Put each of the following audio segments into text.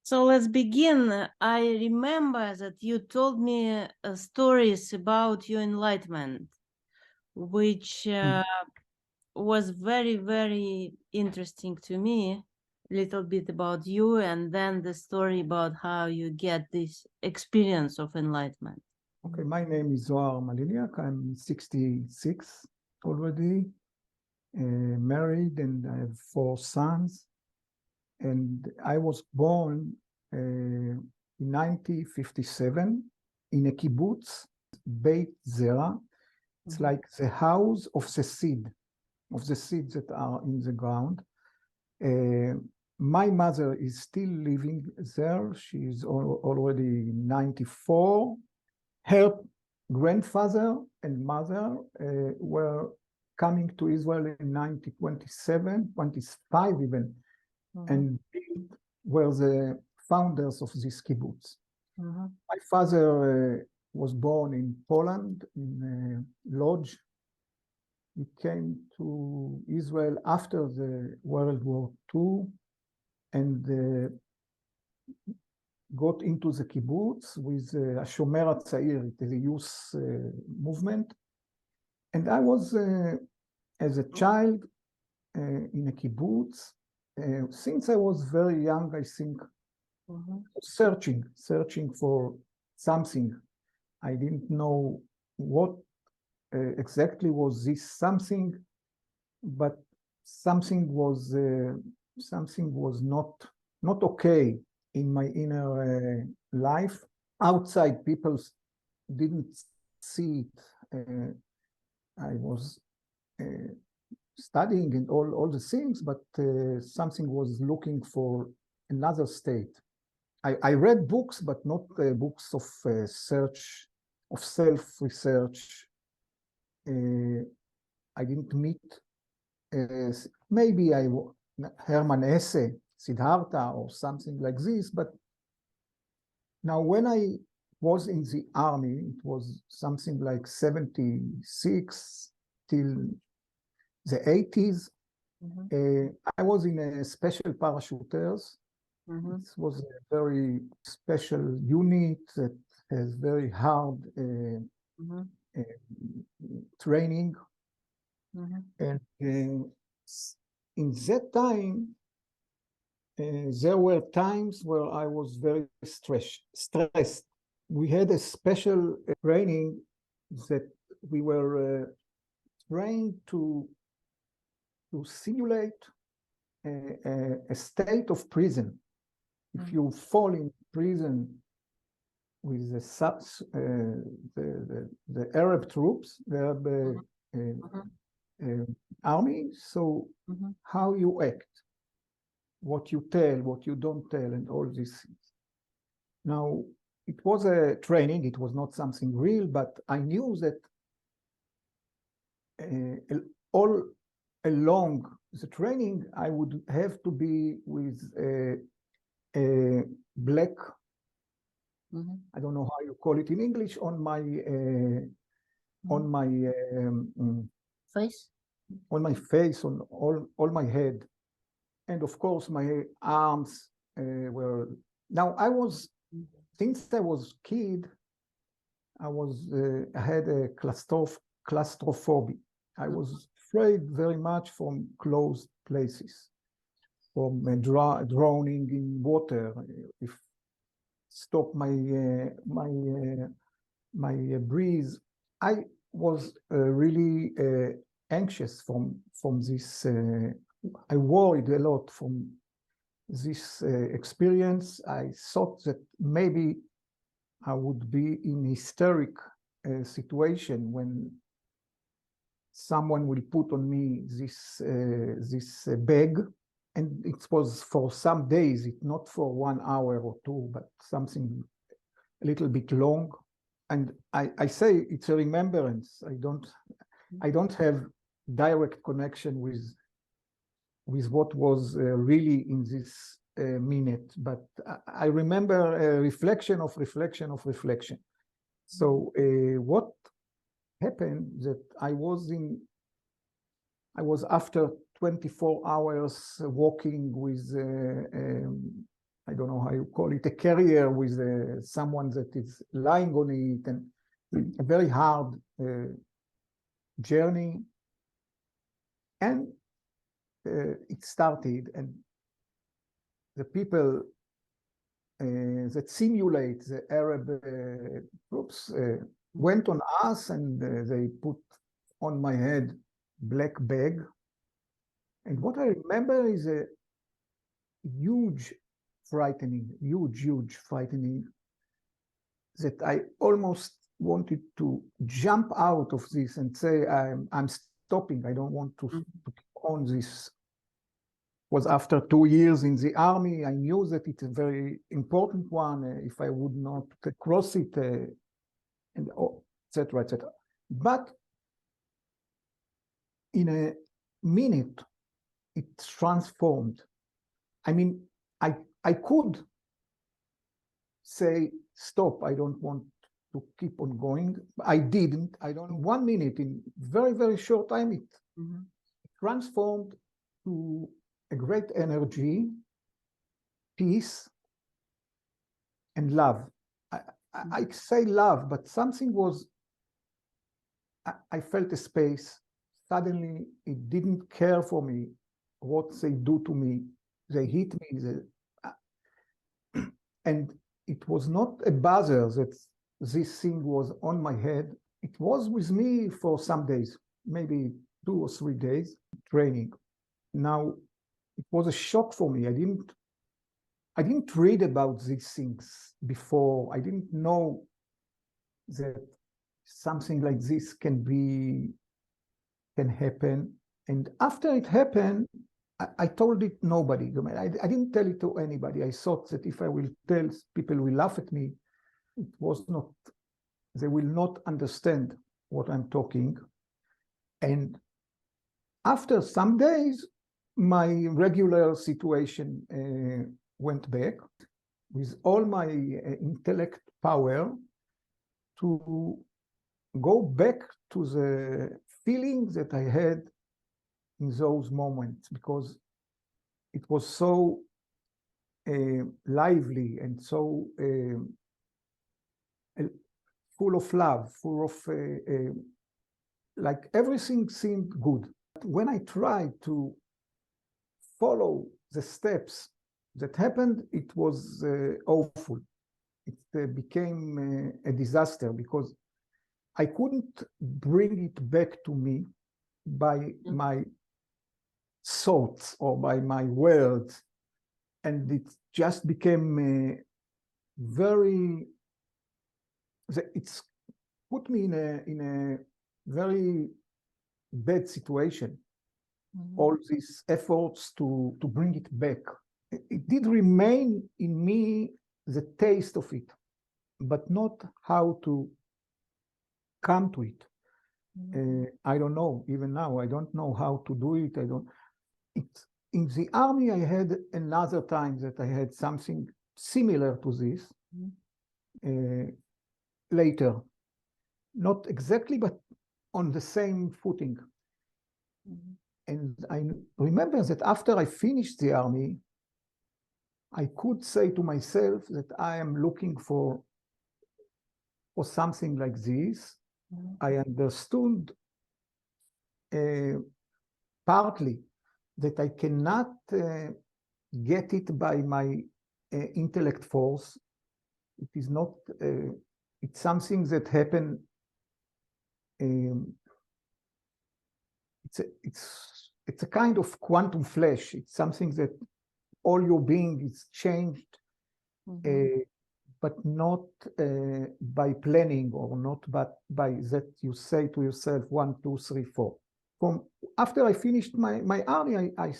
So let's begin. I remember that you told me stories about your enlightenment, which was very, very interesting to me. A little bit about you, and then the story about how you get this experience of enlightenment. Okay, my name is Zoarom Maliniakom. I'm 66 already, married, and I have 4 sons. And I was born in 1957 in a kibbuce, Beit Zera. It's like the house of the seeds that are in the ground. My mother is still living there. She is already 94. Her grandfather and mother were coming to Israel in 1927, 25 even, and were the founders of this kibbutz. My father was born in Poland, in Lodz. He came to Israel after the World War II and got into the kibbutz with Shomer HaTzair, it is a youth movement. And I was, as a child, in a kibbutz. Since I was very young, I think, searching for something. I didn't know what exactly was this something, but something was not okay in my inner life. Outside people didn't see it. I was studying and all the things, but something was looking for another state. I read books, but not books of search, of self-research. I didn't meet, maybe Hermann Hesse, Siddhartha, or something like this. But now when I was in the army, it was something like 76 till the 80s. I was in a special parachuters. It was a very special unit that has very hard training. And in that time, there were times where I was very stressed. We had a special training that we were trained to simulate a state of prison. If you fall in prison with the Arab troops, the Arab army, so how you act, what you tell, what you don't tell, and all these things. Now, it was a training, it was not something real, but I knew that all along the training, I would have to be with a black, I don't know how you call it in English, on my face, on all my head. And of course, my arms were. Now I was, since I was kid, I had a claustrophobia. I was afraid very much from closed places, from drowning in water. If stop my breeze, I was really anxious from this. I worried a lot from this experience. I thought that maybe I would be in hysteric situation when someone will put on me this bag, and it was for some days, it not for 1 hour or 2, but something a little bit long. And I say it's a remembrance. I don't have direct connection with what was really in this minute, but I remember a reflection of reflection. So what happened that I was after 24 hours walking with I don't know how you call it, a carrier with someone that is lying on it, and a very hard journey. And it started, and the people that simulate the Arab troops went on us, and they put on my head black bag. And what I remember is a huge frightening, huge frightening, that I almost wanted to jump out of this and say, I'm stopping. I don't want to keep on this. It was after 2 years in the army. I knew that it's a very important one. If I would not cross it, and etc., etc. But in a minute, it transformed. I mean, I could say, stop, I don't want to keep on going. I didn't. I don't. 1 minute, in very short time, it transformed to a great energy, peace, and love. I say love, but something was, I felt a space. Suddenly, it didn't care for me what they do to me. They hit me, and it was not a buzzer that this thing was on my head. It was with me for some days, maybe 2 or 3 days training. Now, it was a shock for me. I didn't read about these things before. I didn't know that something like this can happen. And after it happened, I told it nobody. I didn't tell it to anybody. I thought that if I will tell, people will laugh at me. It was not, they will not understand what I'm talking. And after some days, my regular situation went back with all my intellect power to go back to the feeling that I had in those moments, because it was so lively and so full of love, full of like everything seemed good. When I tried to follow the steps that happened, it was awful. It became a disaster, because I couldn't bring it back to me by my thoughts or by my words, and it just became it's put me in a very bad situation. All these efforts to bring it back, it did remain in me, the taste of it, but not how to come to it. I don't know, even now, I don't know how to do it. In the army, I had another time that I had something similar to this later. Not exactly, but on the same footing. And I remember that after I finished the army, I could say to myself that I am looking for something like this. I understood partly that I cannot get it by my intellect force. It is not, it's something that happened. It's a kind of quantum flash. It's something that all your being is changed, but not by planning, or not but by that you say to yourself 1, 2, 3, 4. After I finished my army, I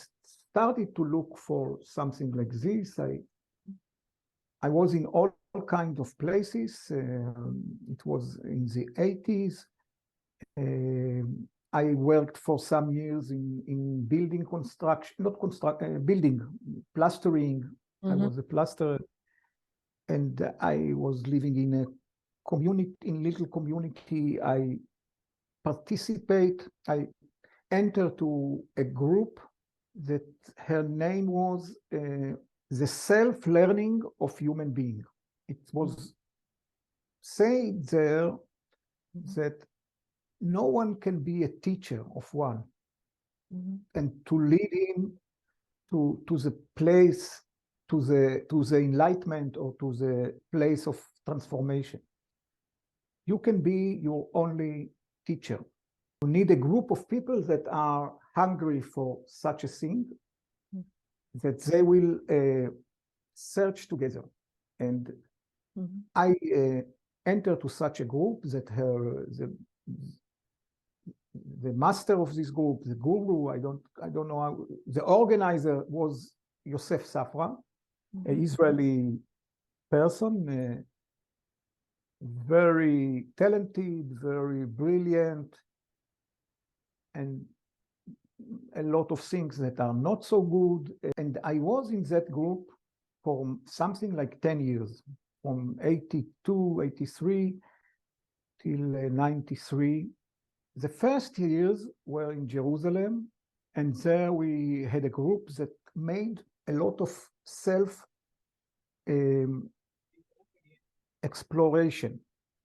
started to look for something like this. I was in all kinds of places. It was in the 80s. I worked for some years in building construction, building, plastering. I was a plasterer, and I was living in a community, in little community. I entered to a group that her name was the self-learning of human being. It was said there that no one can be a teacher of one, and to lead him to the place, to the enlightenment, or to the place of transformation. You can be your only teacher. You need a group of people that are hungry for such a thing, that they will search together. And I enter to such a group that the master of this group, the guru, I don't know how, the organizer was Yosef Safra, an Israeli person, very talented, very brilliant, and a lot of things that are not so good. And I was in that group for something like 10 years, from 82, 83 till 93. The first years were in Jerusalem, and there we had a group that made a lot of self exploration.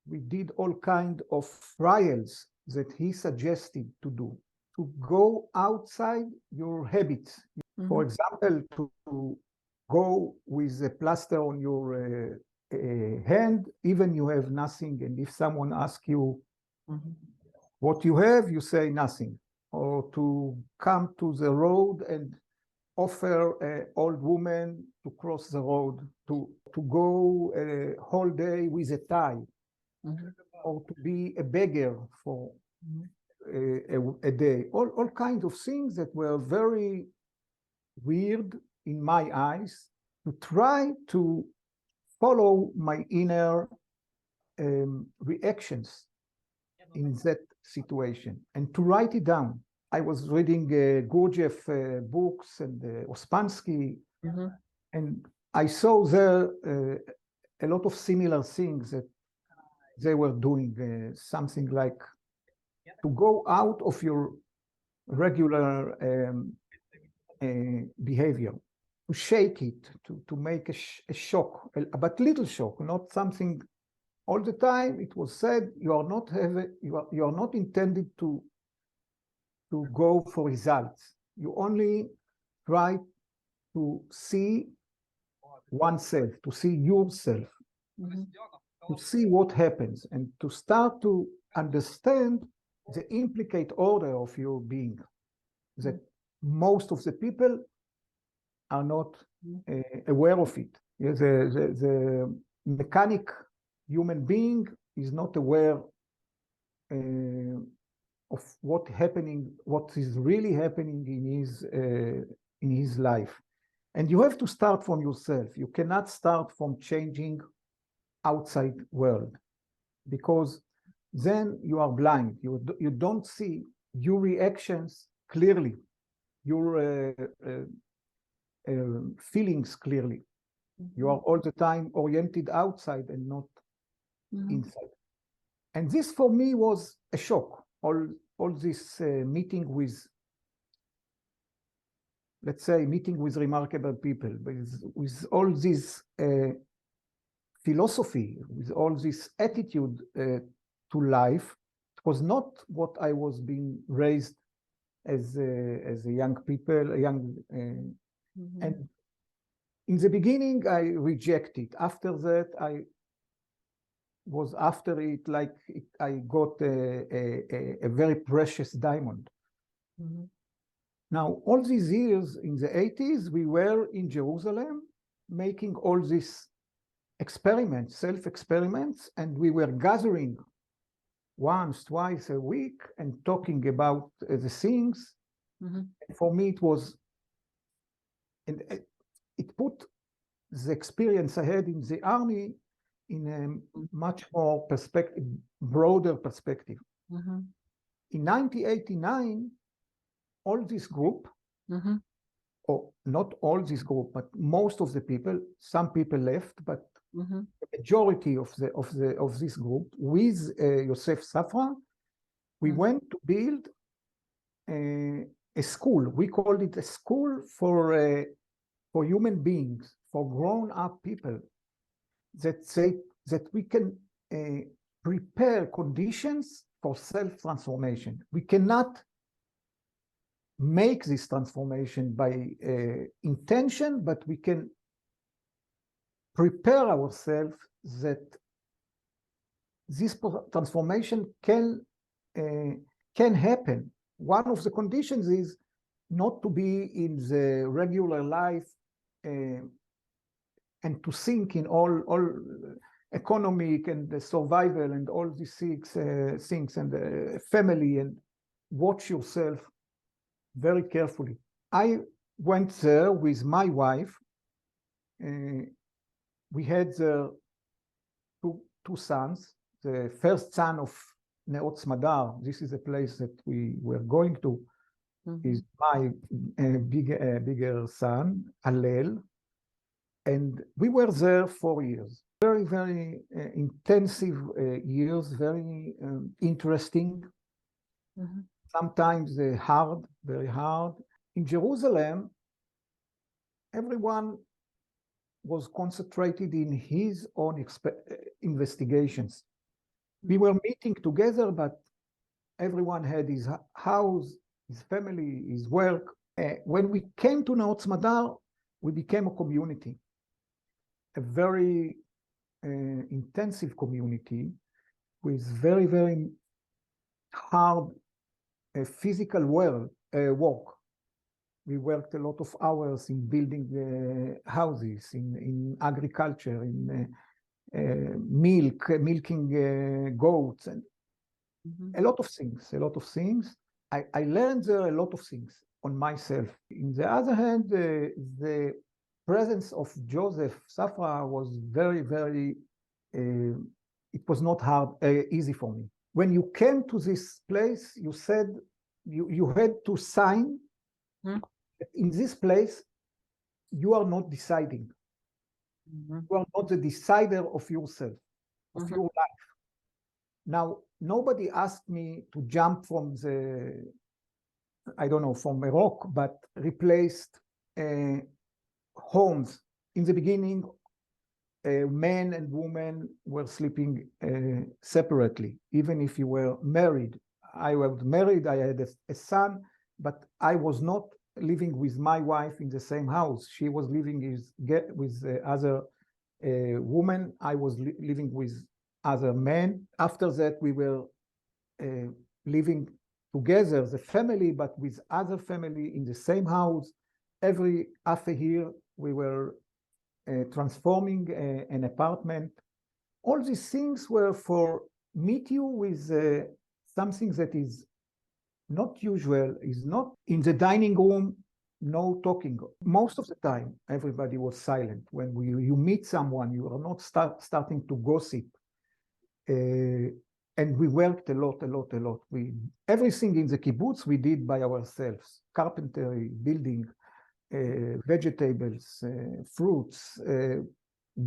We did all kind of trials that he suggested to do, to go outside your habits. For example, to go with a plaster on your hand, even you have nothing, and if someone asks you what you have, you say nothing. Or to come to the road and offer an old woman to cross the road, to go a whole day with a tie, or to be a beggar for a day. All kinds of things that were very weird in my eyes, to try to follow my inner reactions in that situation and to write it down. I was reading Gurdjieff books and Ospansky, and I saw there a lot of similar things that they were doing, something like to go out of your regular behavior, to shake it, to make a shock, but little shock, not something all the time. It was said you are not intended to go for results. You only try to see oneself, to see yourself, to see what happens, and to start to understand the implicate order of your being, that most of the people are not aware of it. The mechanic human being is not aware of what is really happening in his life. And you have to start from yourself. You cannot start from changing outside world, because then you are blind. You don't see your reactions clearly, your feelings clearly. You are all the time oriented outside and not inside. And this for me was a shock. All this meeting with, let's say, meeting with remarkable people, with all this philosophy, with all this attitude to life. It was not what I was being raised as a young people, and in the beginning I rejected. After that, I was after it like I got a very precious diamond. Now, all these years in the 80s, we were in Jerusalem making all these experiments, self-experiments, and we were gathering once, twice a week and talking about the things. For me, it was, and it put the experience I had in the army in a much more broader perspective. In 1989, all this group, or not all this group, but most of the people, some people left, but the majority of this group, with Yosef Safra, we went to build a school. We called it a school for for human beings, for grown-up people, that we can prepare conditions for self-transformation. We cannot make this transformation by intention, but we can prepare ourselves that this transformation can happen. One of the conditions is not to be in the regular life and to think in all economic and the survival and all these things and the family, and watch yourself very carefully. I went there with my wife. We had two sons. The first son of Neot Smaдар, this is a place that we were going to, is my bigger son, Alel. And we were there 4 years. Very, very intensive years, very interesting. Sometimes hard, very hard. In Jerusalem, everyone was concentrated in his own investigations. We were meeting together, but everyone had his house, his family, his work. When we came to Neot Smaдар, we became a community, a very intensive community with very, very hard physical work. We worked a lot of hours in building houses, in agriculture, in milking goats, and a lot of things. I learned there a lot of things on myself. On the other hand, the presence of Joseph Safra was very, very, it was not easy for me. When you came to this place, you said you had to sign that in this place, you are not deciding. You are not the decider of yourself, of your life. Now, nobody asked me to jump from from a rock, but replaced homes. In the beginning, men and women were sleeping separately, even if you were married. I was married, I had a son, but I was not living with my wife in the same house. She was living with other women. I was living with other men. After that, we were living together, the family, but with other family in the same house. Every half a year, we were transforming an apartment. All these things were for meet you with something that is not usual, is not in the dining room, no talking. Most of the time, everybody was silent. When you meet someone, you are not starting to gossip. And we worked a lot. Everything in the kibbutz we did by ourselves. Carpentry, building, vegetables, fruits,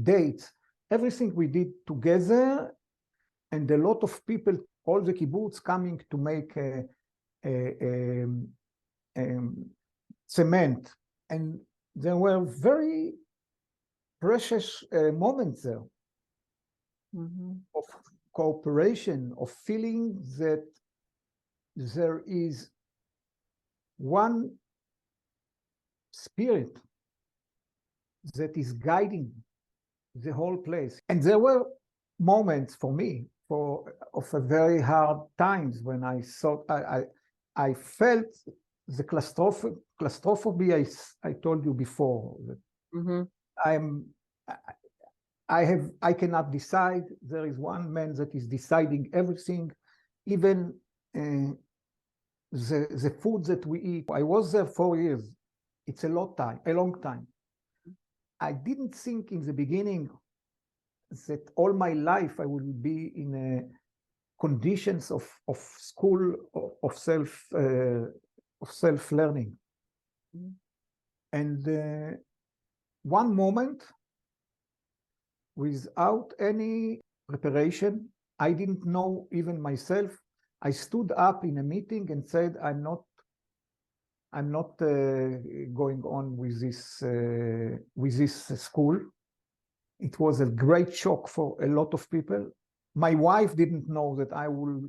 dates, everything we did together, and a lot of people, all the kibbutz coming to make cement. And there were very precious moments there of cooperation, of feeling that there is one spirit that is guiding the whole place. And there were moments for me of a very hard times when I thought I felt the claustrophobia I told you before. I cannot decide. There is one man that is deciding everything, even the food that we eat. I was there 4 years. It's a long time. I didn't think in the beginning that all my life I will be in conditions of school, of self-learning. And one moment, without any preparation, I didn't know even myself, I stood up in a meeting and said, I'm I'm not going on with this school. It was a great shock for a lot of people. My wife didn't know that I will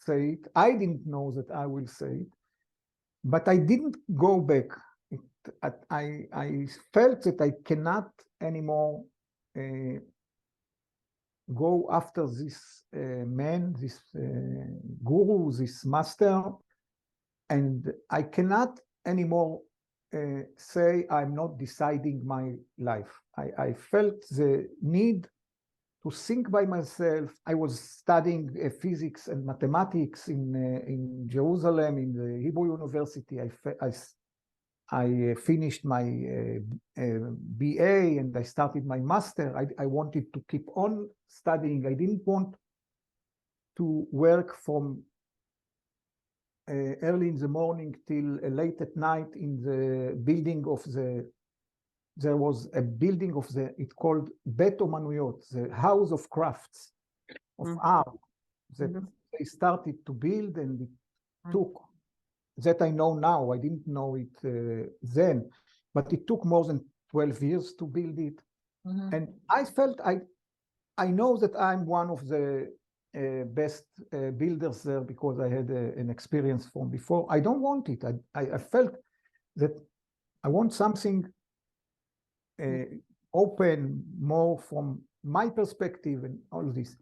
say it. I didn't know that I will say it. But I didn't go back. I felt that I cannot anymore go after this man, this guru, this master, and I cannot anymore say I'm not deciding my life. I felt the need to think by myself. I was studying physics and mathematics in Jerusalem, in the Hebrew University. I finished my BA and I started my master. I wanted to keep on studying. I didn't want to work from early in the morning till late at night in the building of there was a building of it's called Bet Omanuyot, the house of crafts, of art, that they started to build, and it took, that I know now, I didn't know it then, but it took more than 12 years to build it. And I felt, I know that I'm one of the best builders there because I had an experience from before. I don't want it. I felt that I want something open, more from my perspective and all this.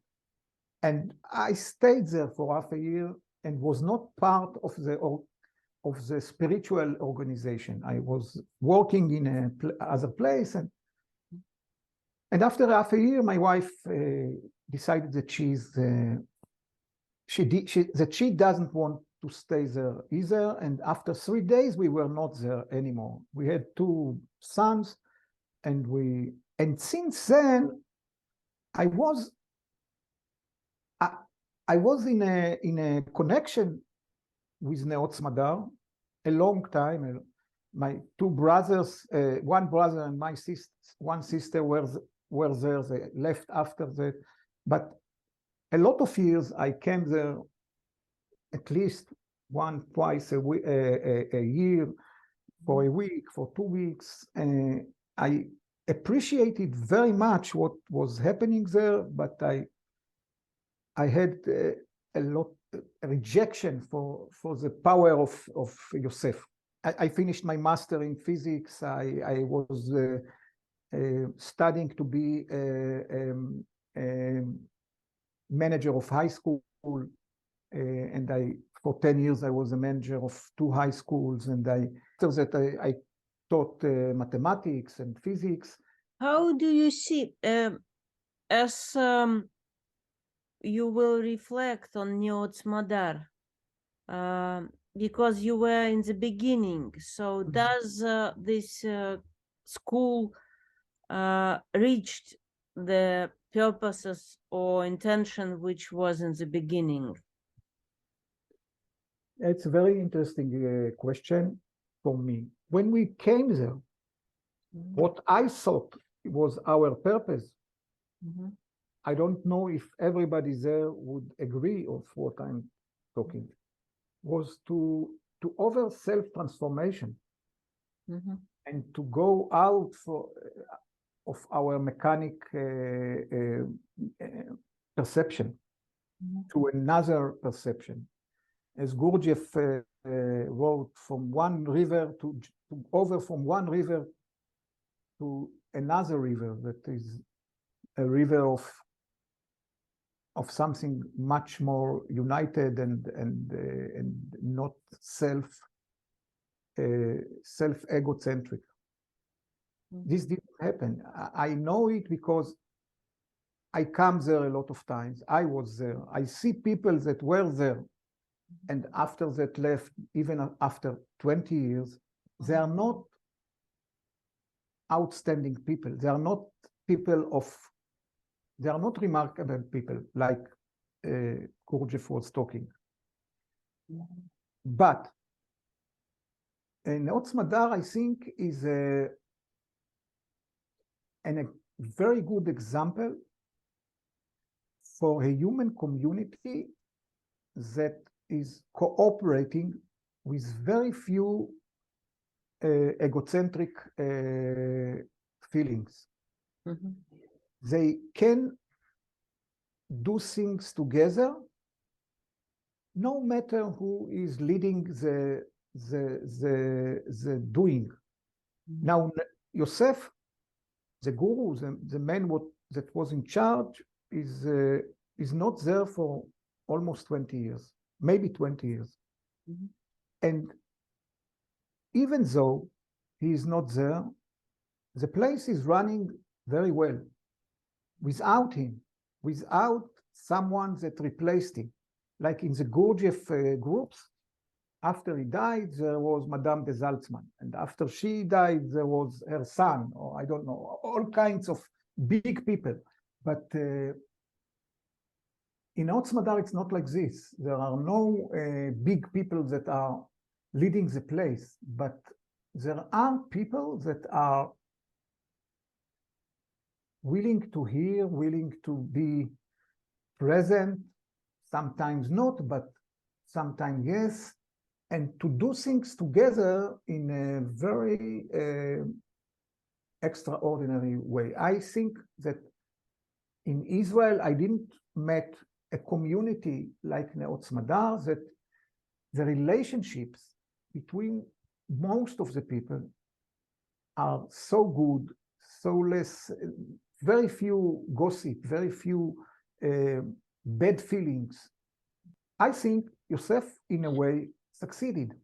And I stayed there for half a year and was not part of the spiritual organization. I was working in a other place, and after half a year, my wife decided that she doesn't want to stay there either. And after 3 days, we were not there anymore. We had 2 sons, and since then, I was in a connection with Neot Smaдар a long time. My 2 brothers, one brother and one sister were there. They left after that, but a lot of years I came there at least twice a year, for a week, for 2 weeks. I appreciated very much what was happening there, but I had a lot of rejection for the power of Yosef. I finished my master in physics. I was studying to be a manager of high school, and for 10 years I was a manager of 2 high schools, and after that I taught mathematics and physics. How do you see, as you will reflect on Neot Smaдар, because you were in the beginning, so does this school reached the purposes or intention which was in the beginning? It's a very interesting question for me. When we came there, what I thought was our purpose, I don't know if everybody there would agree of what I'm talking, was to over self-transformation and to go out of our mechanic perception to another perception. As Gurdjieff wrote, from one river to from one river to another river, that is a river of something much more united and not self-egocentric. This didn't happen. I know it because I come there a lot of times. I was there. I see people that were there, and after that left, even after 20 years, they are not outstanding people. They are not they are not remarkable people like Gurdjieff was talking. But Neot Smaдар, I think, is a very good example for a human community that is cooperating with very few egocentric feelings. Mhm. They can do things together, no matter who is leading the doing. Now, Yosef, the guru, the man that was in charge, is not there for almost 20 years, maybe 20 years. Mhm. And even though he is not there, the place is running very well without him, without someone that replaced him. Like in the Gurdjieff groups, after he died, there was Madame de Salzman. And after she died, there was her son, or I don't know, all kinds of big people. But in Neot Smader, it's not like this. There are no big people that are leading the place, but there are people that are willing to hear, willing to be present, sometimes not, but sometimes yes, and to do things together in a very extraordinary way. I think that in Israel, I didn't met a community like Neot Smader, that the relationships between most of the people are so good, so less, very few gossip, very few bad feelings. I think Yosef, in a way, succeeded.